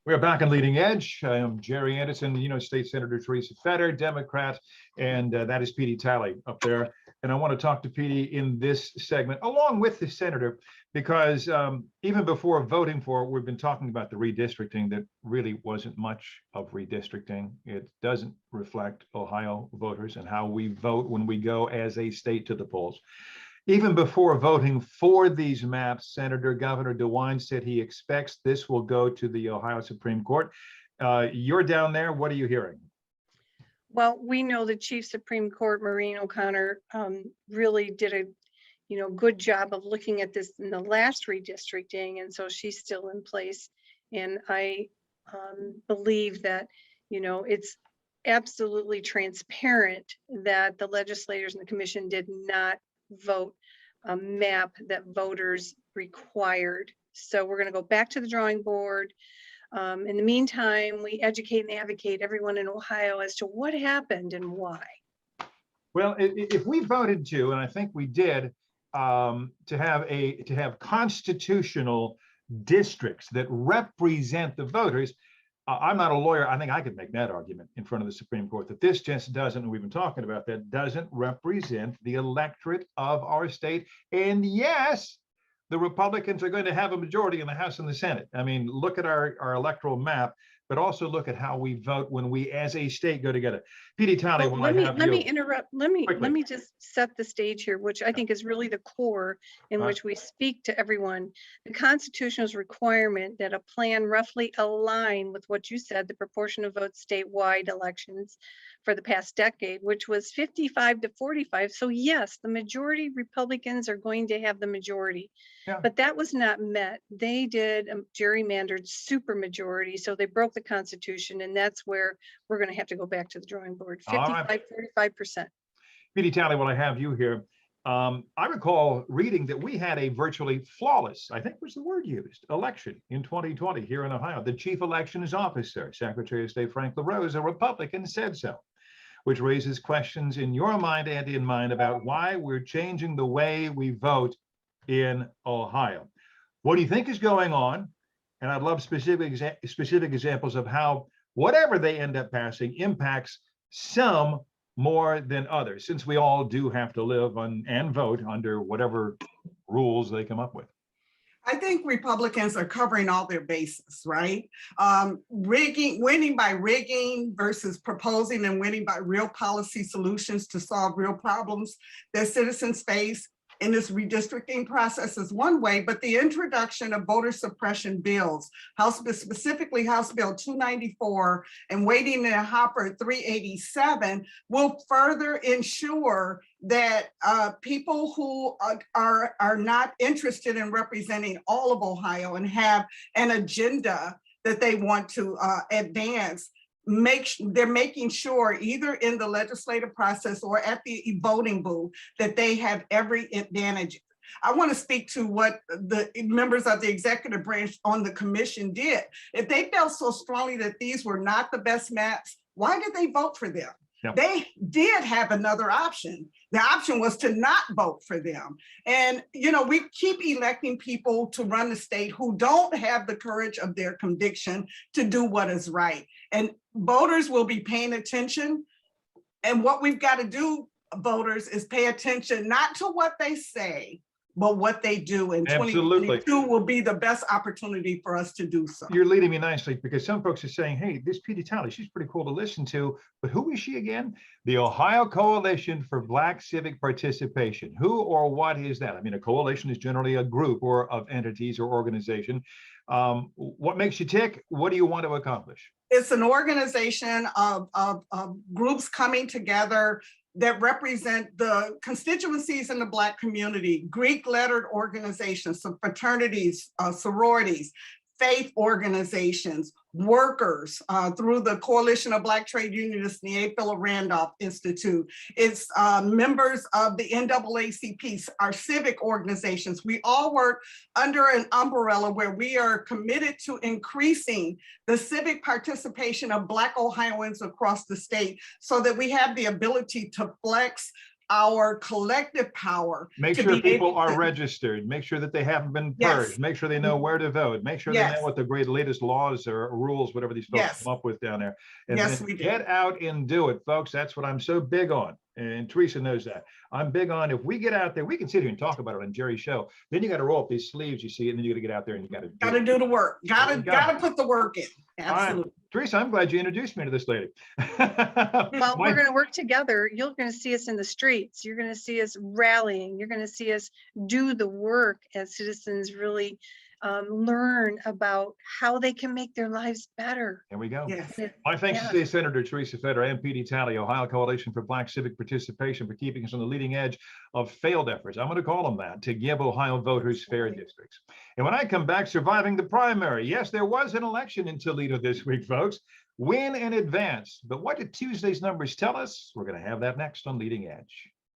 We're back on Leading Edge. I am Jerry Anderson, State Senator Teresa Fedor, Democrat, and that is Petee Talley up there. And I want to talk to Petee in this segment, along with the senator, because even before voting for it, we've been talking about the redistricting that really wasn't much of redistricting. It doesn't reflect Ohio voters and how we vote when we go as a state to the polls. Even before voting for these maps, Governor DeWine said he expects this will go to the Ohio Supreme Court. You're down there. What are you hearing? Well, we know the Chief Supreme Court, Maureen O'Connor, really did a good job of looking at this in the last redistricting, and so she's still in place. And I believe that it's absolutely transparent that the legislators and the commission did not vote a map that voters required. So we're going to go back to the drawing board. In the meantime, we educate and advocate everyone in Ohio as to what happened and why. Well, if we voted to, and I think we did, to have constitutional districts that represent the voters, I'm not a lawyer. I think I could make that argument in front of the Supreme Court that this just doesn't, and we've been talking about that, doesn't represent the electorate of our state. And yes, the Republicans are going to have a majority in the House and the Senate. I mean, look at our electoral map, but also look at how we vote when we as a state go together. Petee Talley, let me interrupt. Let me just set the stage here, which I think is really the core in which we speak to everyone. The Constitution's requirement that a plan roughly align with what you said, the proportion of votes statewide elections for the past decade, which was 55 to 45. So yes, the majority Republicans are going to have the majority, but that was not met. They did a gerrymandered supermajority, so they broke the Constitution, and that's where we're going to have to go back to the drawing board. 55, 45%. Petee Talley, while I have you here, I recall reading that we had a virtually flawless, I think was the word used, election in 2020 here in Ohio. The chief elections officer, Secretary of State Frank LaRose, a Republican, said so, which raises questions in your mind and in mine about why we're changing the way we vote in Ohio. What do you think is going on? And I'd love specific examples of how whatever they end up passing impacts some more than others, since we all do have to live on and vote under whatever rules they come up with. I think Republicans are covering all their bases, right? Winning by rigging versus proposing and winning by real policy solutions to solve real problems that citizens face in this redistricting process is one way, but the introduction of voter suppression bills, specifically House Bill 294 and waiting in a hopper 387, will further ensure that people who are not interested in representing all of Ohio and have an agenda that they want to advance, they're making sure either in the legislative process or at the voting booth that they have every advantage. I want to speak to what the members of the executive branch on the commission did. If they felt so strongly that these were not the best maps, why did they vote for them? Yep. They did have another option. The option was to not vote for them. And, we keep electing people to run the state who don't have the courage of their conviction to do what is right. And voters will be paying attention. And what we've got to do, voters, is pay attention not to what they say, but what they do. And 2022 will be the best opportunity for us to do so. You're leading me nicely, because some folks are saying, hey, this Petee Talley, she's pretty cool to listen to, but who is she again? The Ohio Coalition for Black Civic Participation. Who or what is that? I mean, a coalition is generally a group or of entities or organization. What makes you tick? What do you want to accomplish? It's an organization of groups coming together that represent the constituencies in the Black community, Greek lettered organizations, some fraternities, sororities, faith organizations, workers through the Coalition of Black Trade Unionists and the A. Philip Randolph Institute. It's members of the NAACP, our civic organizations. We all work under an umbrella where we are committed to increasing the civic participation of Black Ohioans across the state so that we have the ability to flex our collective power. Make to sure be people able are to- registered. Make sure that they haven't been Yes. purged. Make sure they know where to vote. Make sure they Yes. know what the latest laws or rules, whatever these folks Yes. come up with down there. And Yes, then we do. get out and do it, folks. That's what I'm so big on. And Teresa knows that. I'm big on, if we get out there, we can sit here and talk about it on Jerry's show. Then you got to roll up these sleeves, you see, and then you got to get out there and you got to Got to do the work. Got There to you go. got to put the work in. right. Absolutely. Teresa, I'm glad you introduced me to this lady. Well, My- we're going to work together. You're going to see us in the streets. You're going to see us rallying. You're going to see us do the work as citizens really learn about how they can make their lives better. Here we go. Yes. My thanks Yeah. to State Senator Teresa Fedor and Petee Talley, Ohio Coalition for Black Civic Participation, for keeping us on the leading edge of failed efforts, I'm going to call them that, to give Ohio voters fair districts. And when I come back, surviving the primary. Yes, there was an election in Toledo this week, folks. Win and advance. But what did Tuesday's numbers tell us? We're going to have that next on Leading Edge.